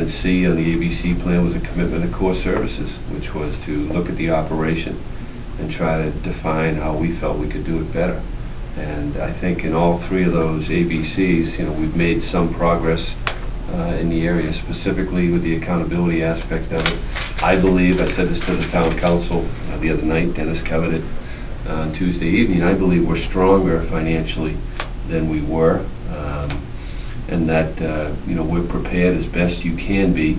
Element C on the ABC plan was a commitment to core services, which was to look at the operation and try to define how we felt we could do it better. And I think in all three of those ABCs, we've made some progress in the area, specifically with the accountability aspect of it. I believe, I said this to the town council the other night, Dennis covered it on Tuesday evening, I believe we're stronger financially than we were, and that we're prepared as best you can be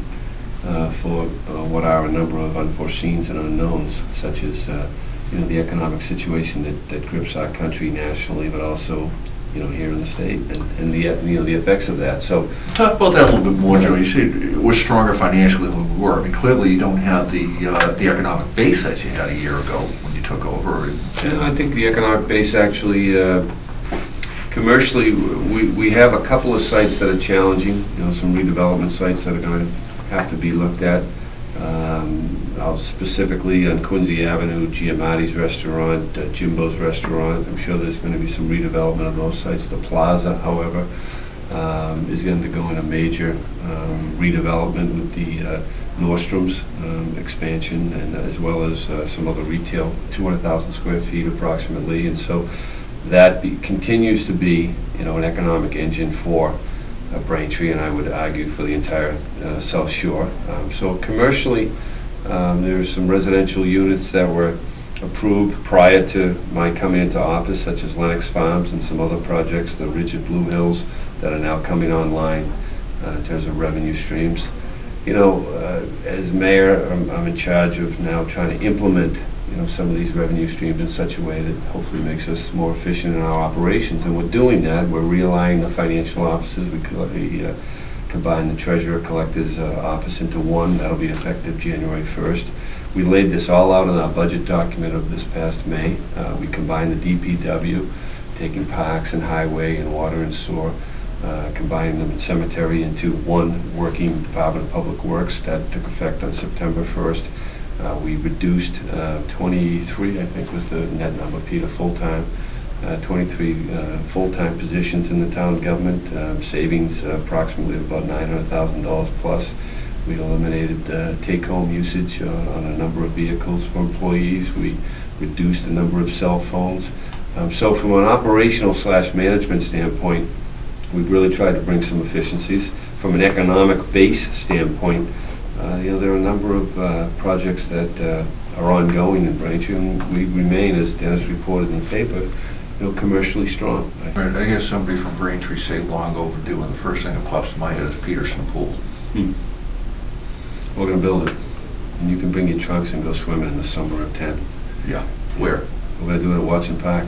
for what are a number of unforeseens and unknowns, such as the economic situation that grips our country nationally, but also here in the state, and the effects of that. So talk about that a little bit more, Joe. You say we're stronger financially than we were. I mean, clearly you don't have the economic base that you had a year ago when you took over. I think the economic base actually, commercially, we have a couple of sites that are challenging. Some redevelopment sites that are going to have to be looked at. Specifically on Quincy Avenue, Giamatti's restaurant, Jimbo's restaurant. I'm sure there's going to be some redevelopment of those sites. The plaza, however, is going to go in a major redevelopment with the Nordstrom's expansion, and as well as some other retail, 200,000 square feet approximately. And so that continues to be an economic engine for Braintree, and I would argue for the entire South Shore. So commercially, there's some residential units that were approved prior to my coming into office, such as Lennox Farms and some other projects, the Ridge at Blue Hills, that are now coming online in terms of revenue streams. As mayor, I'm in charge of now trying to implement some of these revenue streams in such a way that hopefully makes us more efficient in our operations. And we're doing that. We're realigning the financial offices. We combine the treasurer collector's office into one. That'll be effective January 1st. We laid this all out in our budget document of this past May. We combined the DPW, taking parks and highway and water and sewer, combining them in cemetery into one working Department of Public Works. That took effect on September 1st. We reduced 23, I think was the net number, Peter, full-time, 23 full-time positions in the town government, savings approximately about $900,000 plus. We eliminated take-home usage on a number of vehicles for employees. We reduced the number of cell phones. So from an operational / management standpoint, we've really tried to bring some efficiencies. From an economic base standpoint, there are a number of projects that are ongoing in Braintree, and we remain, as Dennis reported in the paper, commercially strong. I guess somebody from Braintree say long overdue, and the first thing that pops to my head is Peterson Pool. We're going to build it, and you can bring your trunks and go swimming in the summer of 10. Yeah. Where? We're going to do it at Watson Park.